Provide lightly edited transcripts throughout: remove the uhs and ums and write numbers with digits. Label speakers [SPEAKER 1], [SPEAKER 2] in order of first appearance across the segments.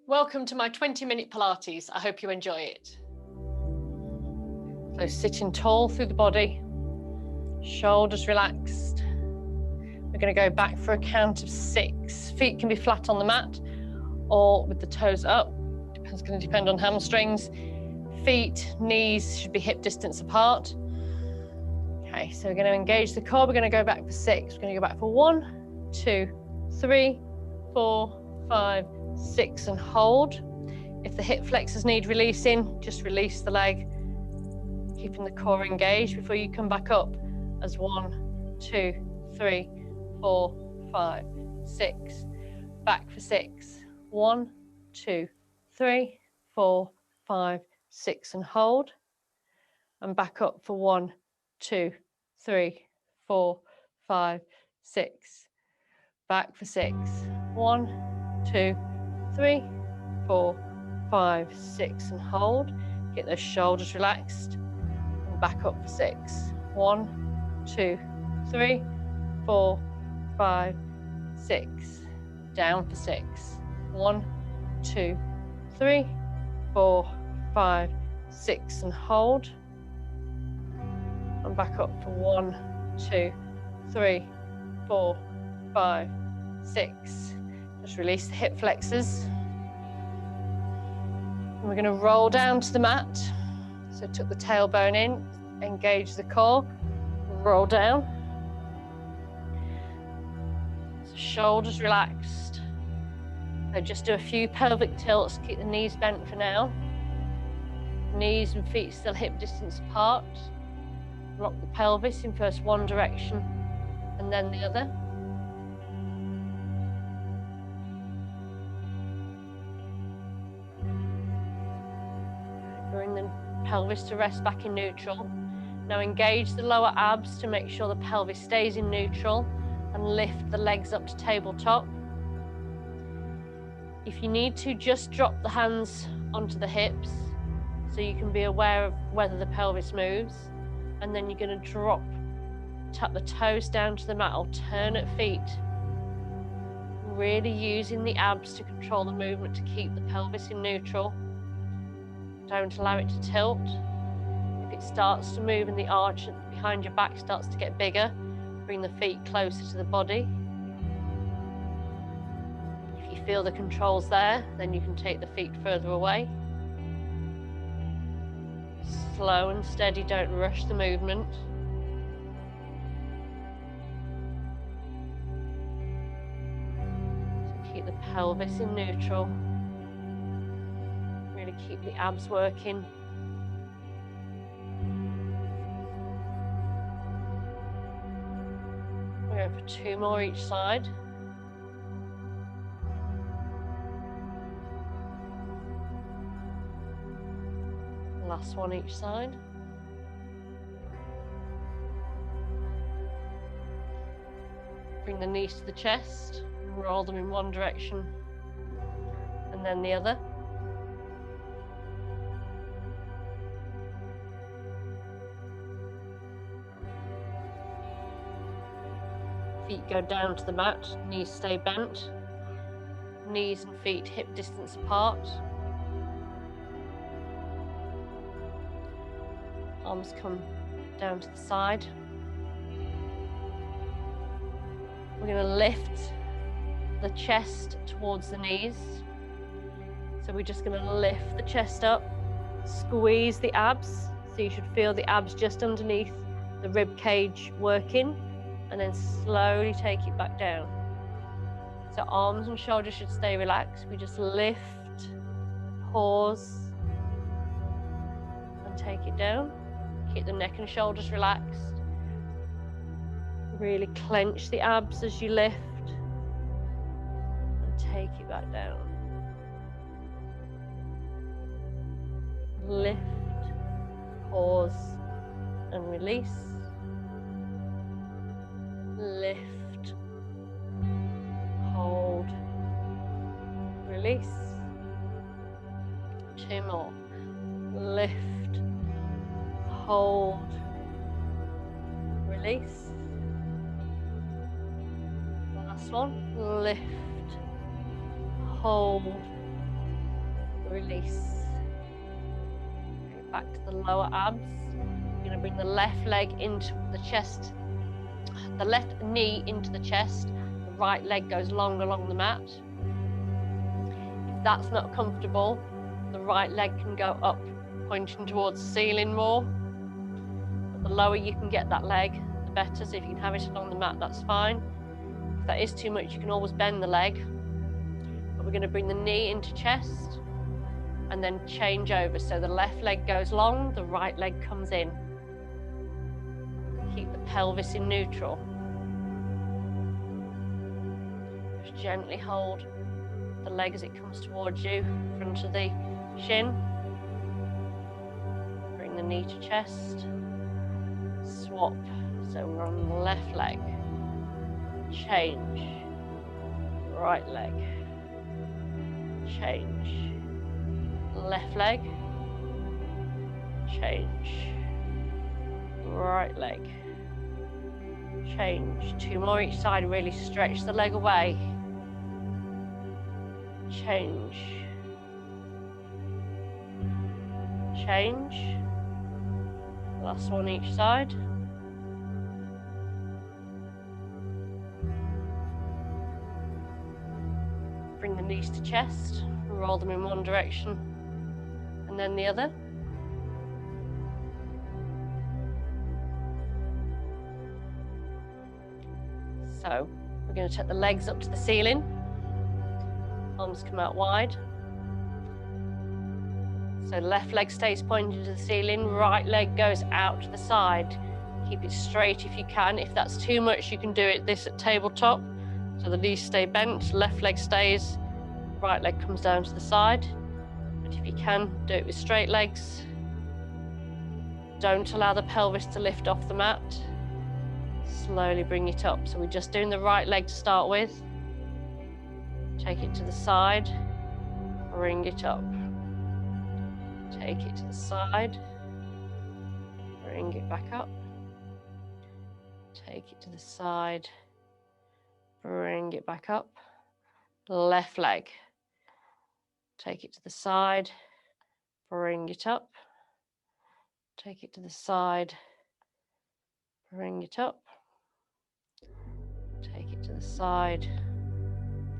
[SPEAKER 1] Welcome to my 20-minute Pilates. I hope you enjoy it. So sitting tall through the body, shoulders relaxed. We're going to go back for a count of 6. Feet can be flat on the mat or with the toes up. It's going to depend on hamstrings. Feet, knees should be hip distance apart. Okay, so we're going to engage the core. We're going to go back for 6. We're going to go back for 1, 2, 3, 4, 5, 6 and hold. If the hip flexors need releasing, just release the leg, keeping the core engaged before you come back up as 1, 2, 3, 4, 5, 6. Back for 6. 1, 2, 3, 4, 5, 6 and hold. And back up for 1, 2, 3, 4, 5, 6. Back for 6. 1, 2, 3, 4, 5, 6 and hold. Get those shoulders relaxed and back up for 6. 1, 2, 3, 4, 5, 6. Down for 6. 1, 2, 3, 4, 5, 6 and hold. And back up for 1, 2, 3, 4, 5, 6. Just release the hip flexors. And we're going to roll down to the mat. So tuck the tailbone in, engage the core, roll down. So shoulders relaxed. So just do a few pelvic tilts, keep the knees bent for now. Knees and feet still hip distance apart. Rock the pelvis in first one direction and then the other. Bring the pelvis to rest back in neutral. Now engage the lower abs to make sure the pelvis stays in neutral and lift the legs up to tabletop. If you need to, just drop the hands onto the hips so you can be aware of whether the pelvis moves. And then you're going to tap the toes down to the mat, alternate feet. Really using the abs to control the movement to keep the pelvis in neutral. Don't allow it to tilt. If it starts to move and the arch behind your back starts to get bigger, bring the feet closer to the body. If you feel the controls there, then you can take the feet further away. Slow and steady, don't rush the movement. So keep the pelvis in neutral. Really keep the abs working. We're going for 2 more each side. Last one each side. Bring the knees to the chest, roll them in one direction and then the other. Feet go down to the mat, knees stay bent, knees and feet hip distance apart. Arms come down to the side. We're going to lift the chest towards the knees. So we're just going to lift the chest up, squeeze the abs. So you should feel the abs just underneath the rib cage working, and then slowly take it back down. So arms and shoulders should stay relaxed. We just lift, pause, and take it down. Keep the neck and shoulders relaxed. Really clench the abs as you lift and take it back down. Lift, pause and release. Lift, hold, release. 2 more. Lift, hold, release. Last one. Lift, hold, release. Go back to the lower abs. You're going to bring the left leg into the chest, the left knee into the chest. The right leg goes long along the mat. If that's not comfortable, the right leg can go up, pointing towards the ceiling more. But the lower you can get that leg, the better. So if you can have it along the mat, that's fine. If that is too much, you can always bend the leg. But we're going to bring the knee into chest and then change over. So the left leg goes long, the right leg comes in. Keep the pelvis in neutral. Just gently hold the leg as it comes towards you, front of the shin. Bring the knee to chest. Swap. So we're on the left leg. Change. Right leg. Change. Left leg. Change. Right leg. Change. 2 more each side. Really stretch the leg away. Change. Change. Last one each side. Bring the knees to chest. Roll them in one direction and then the other. So we're going to take the legs up to the ceiling. Arms come out wide. So left leg stays pointed to the ceiling, right leg goes out to the side. Keep it straight if you can. If that's too much, you can do it this at tabletop. So the knees stay bent, left leg stays, right leg comes down to the side. But if you can, do it with straight legs. Don't allow the pelvis to lift off the mat. Slowly bring it up. So we're just doing the right leg to start with. Take it to the side, bring it up. Take it to the side, bring it back up. Take it to the side, bring it back up. Left leg. Take it to the side, bring it up. Take it to the side, bring it up. Take it to the side,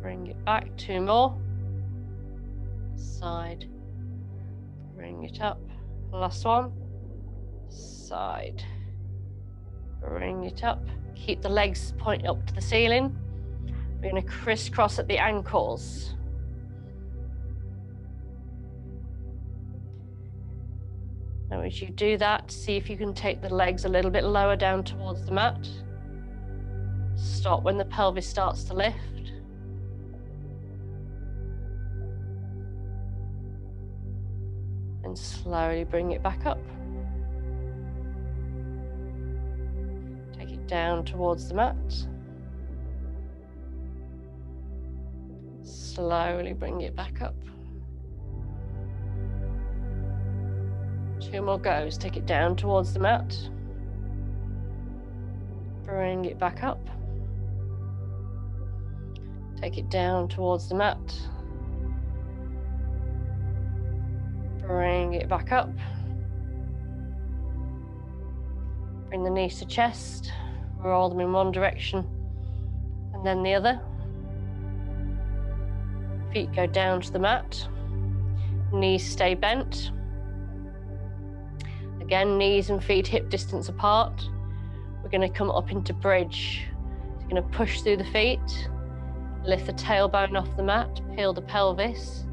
[SPEAKER 1] bring it back. 2 more. Side, bring it up. Last one. Side, bring it up. Keep the legs pointing up to the ceiling. We're going to crisscross at the ankles. Now as you do that, see if you can take the legs a little bit lower down towards the mat. Stop when the pelvis starts to lift. And slowly bring it back up. Take it down towards the mat. Slowly bring it back up. 2 more goes. Take it down towards the mat. Bring it back up. Take it down towards the mat. Bring it back up. Bring the knees to chest. Roll them in one direction and then the other. Feet go down to the mat. Knees stay bent. Again, knees and feet hip distance apart. We're going to come up into bridge. So you're going to push through the feet. Lift the tailbone off the mat. Peel the pelvis.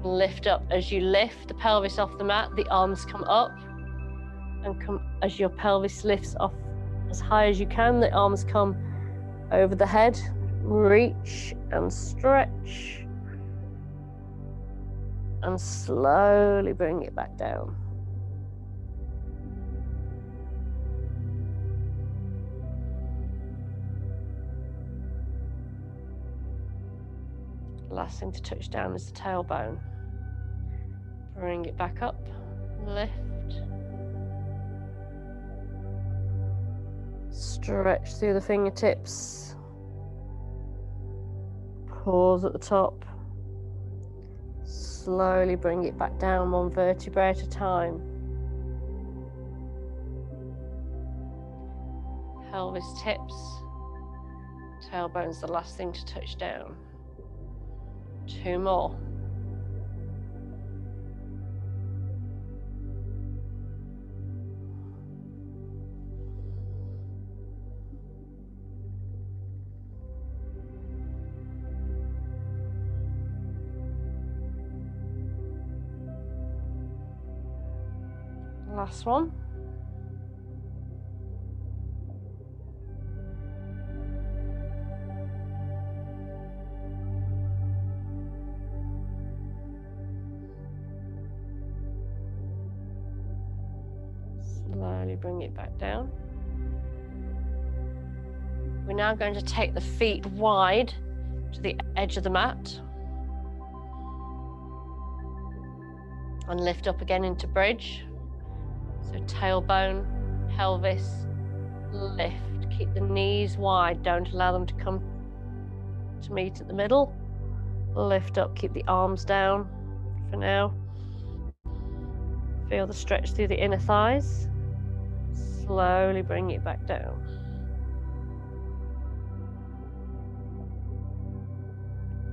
[SPEAKER 1] Lift up. As you lift the pelvis off the mat, the arms come up and come as your pelvis lifts off as high as you can. The arms come over the head. Reach and stretch and slowly bring it back down. Last thing to touch down is the tailbone. Bring it back up, lift, stretch through the fingertips, Pause at the top. Slowly bring it back down, one vertebrae at a time. Pelvis tips. Tailbone's the last thing to touch down. 2 more. Last one. Slowly bring it back down. We're now going to take the feet wide to the edge of the mat. And lift up again into bridge. So tailbone, pelvis, lift. Keep the knees wide, don't allow them to come to meet at the middle. Lift up, keep the arms down for now. Feel the stretch through the inner thighs. Slowly bring it back down.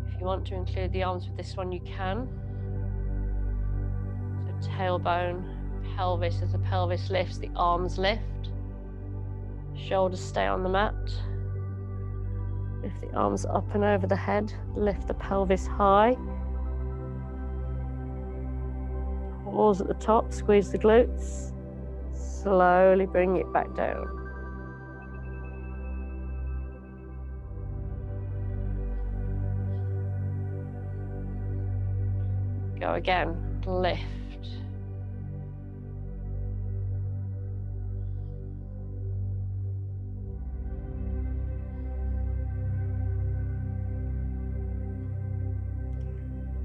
[SPEAKER 1] If you want to include the arms with this one, you can. So tailbone, pelvis, as the pelvis lifts, the arms lift. Shoulders stay on the mat. Lift the arms up and over the head. Lift the pelvis high. Pause at the top, squeeze the glutes. Slowly bring it back down. Go again, lift.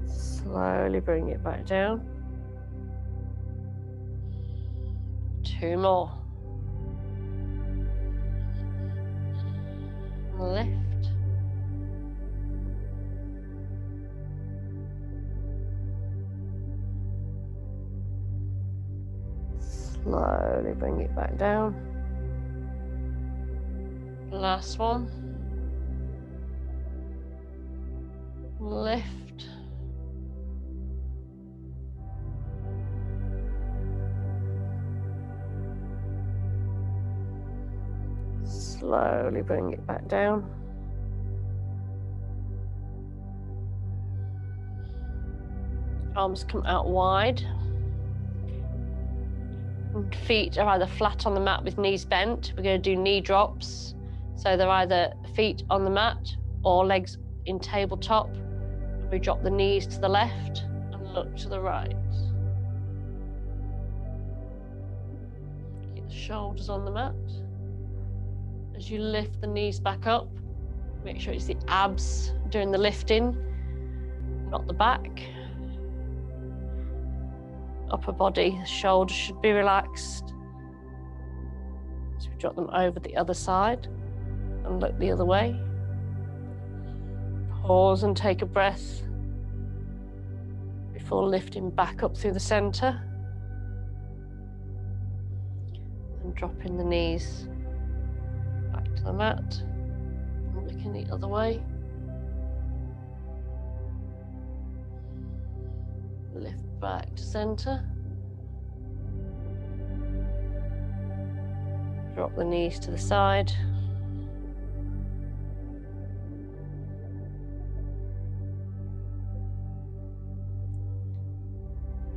[SPEAKER 1] Slowly bring it back down. 2 more. Lift. Slowly bring it back down. Last one. Lift. Slowly bring it back down. Arms come out wide. And feet are either flat on the mat with knees bent. We're going to do knee drops. So they're either feet on the mat or legs in tabletop. And we drop the knees to the left and look to the right. Keep the shoulders on the mat. As you lift the knees back up, make sure it's the abs doing the lifting, not the back. Upper body, the shoulders should be relaxed. So we drop them over the other side and look the other way. Pause and take a breath before lifting back up through the center. And dropping the knees to the mat and looking the other way. Lift back to center. Drop the knees to the side.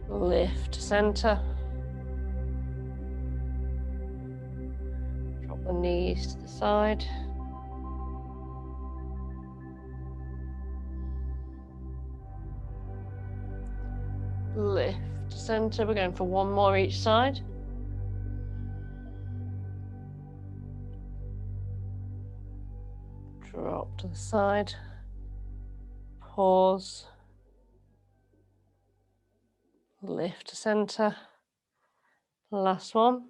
[SPEAKER 1] Lift to center. The knees to the side. Lift to center. We're going for 1 more each side. Drop to the side. Pause. Lift to center. Last one.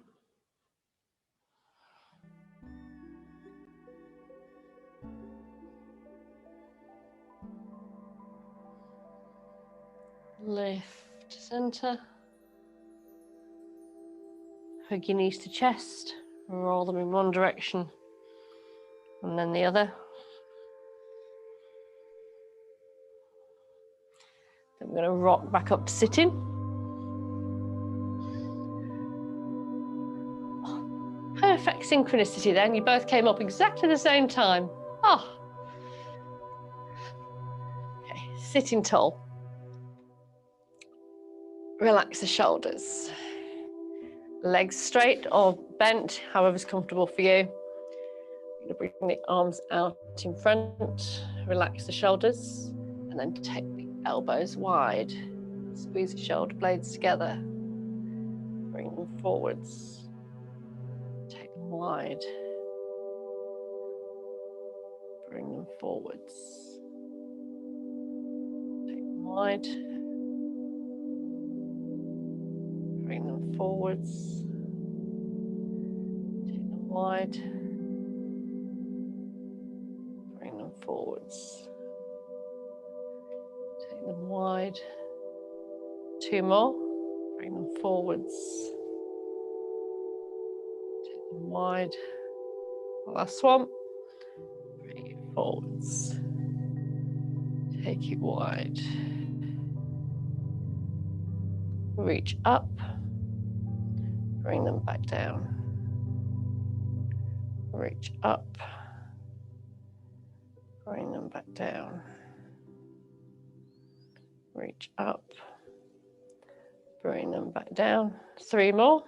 [SPEAKER 1] Lift to center. Hug your knees to chest. Roll them in one direction and then the other. Then we're going to rock back up to sitting. Oh, perfect synchronicity then. You both came up exactly the same time. Oh. Okay, sitting tall. Relax the shoulders. Legs straight or bent, however's comfortable for you. You're going to bring the arms out in front. Relax the shoulders. And then take the elbows wide. Squeeze the shoulder blades together. Bring them forwards. Take them wide. Bring them forwards. Take them wide. Bring them forwards. Take them wide. Bring them forwards. Take them wide. Two more. Bring them forwards. Take them wide. Last one. Bring it forwards. Take it wide. Reach up. Bring them back down. Reach up. Bring them back down. Reach up. Bring them back down. Three more.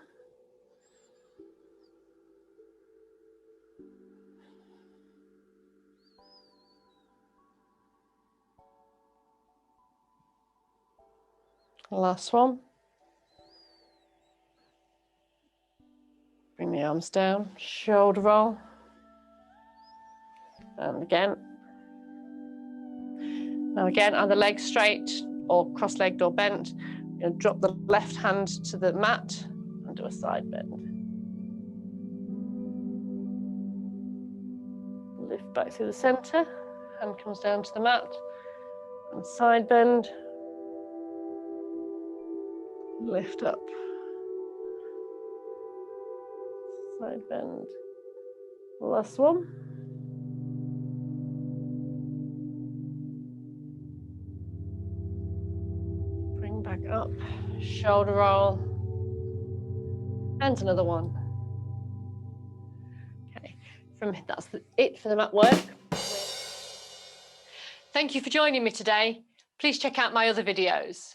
[SPEAKER 1] Last one. Bring the arms down, shoulder roll. And again. Now again, either legs straight or cross-legged or bent. You're going to drop the left hand to the mat and do a side bend. Lift back through the center. Hand comes down to the mat. And side bend. Lift up. Side bend. Last one. Bring back up. Shoulder roll. And another one. Okay, that's it for the mat work. Thank you for joining me today. Please check out my other videos.